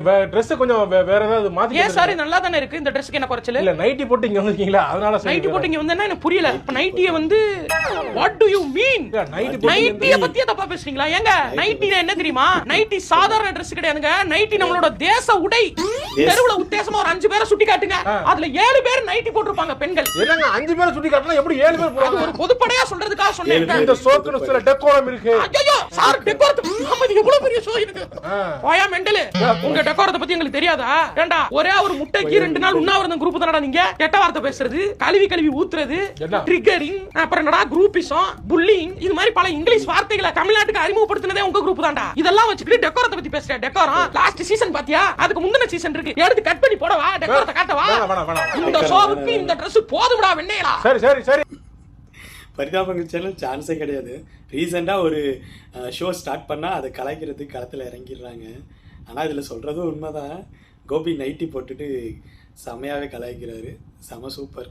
Dress கொஞ்சம் வேற ஏதாவது மாத்தி ஏன் சாரி நல்லா தானே இருக்கு இந்த Dressக்கு என்ன குறைச்சல இல்ல நைட்டி போட்டு இங்க வந்திருக்கீங்களா அதனால நைட்டி போட்டு இங்க வந்தேன்னா எனக்கு புரியல நைட்டியை வந்து what do you mean நைட்டியை பத்தியே தப்பா பேசுறீங்களா ஏங்க நைட்டினா என்ன தெரியுமா நைட்டி சாதாரண Dress கிடையாதுங்க நைட்டி நம்மளோட தேச உடை தெருவுல உத்தேசமா ஒரு 5 பேரை சுட்டி காட்டுங்க அதுல 7 பேர் நைட்டி போட்டுருப்பாங்க பெண்கள் என்னங்க 5 பேரை சுட்டி காட்டினா எப்படி 7 பேர் போறாங்க ஒரு பொதுப்படையா சொல்றதுக்காக சொன்னேன் இந்த ஷோக்கு சில டெக்கோரம் இருக்கு ஐயோ சார் டெக்கோரத்து நம்ம இது எவ்வளவு பெரிய ஷோ இருக்கு போயா மெண்டல் உங்க டெக்கோரத்தை பத்தி உங்களுக்கு தெரியாதா ஏண்டா ஒரே ஒரு முட்டைக்கு 2 நாள் உண்ணாவிரதம் குரூப் தானடா நீங்க கெட்ட வார்த்தை பேசுறது கழுவி ஊத்துறது ட்ரிகரிங் அப்புறம் என்னடா குரூப்பிசம் புல்லிங் இது மாதிரி பல இங்கிலீஷ் வார்த்தைகளை தமிழ்நாட்டுக்கு அறிமுகப்படுத்தினதே உங்க குரூப் தான்டா இதெல்லாம் வச்சுக்கிட்டு டெக்கோரத்தை பத்தி பேசுற டெக்கோரம் லாஸ்ட் சீசன் பாத்தியா அதுக்கு முந்தின சீசன் இருக்கு எடுத்து கட் பண்ணி போடவா டெக்கோரத்தை காட்டவா இந்த ஷோவுக்கு இந்த Dress போதும்டா வெண்ணையலா சரி பரிதாபங்கள் சேனல் சான்ஸே கிடையாது ரீசெண்டாக ஒரு ஷோ ஸ்டார்ட் பண்ணால் அதை கலாய்க்கிறதுக்கு களத்தில் இறங்கிடுறாங்க ஆனால் இதில் சொல்கிறதும் உண்மைதான் கோபி நைட்டி போட்டுட்டு செமையாகவே கலாய்க்கிறாரு செம சூப்பர்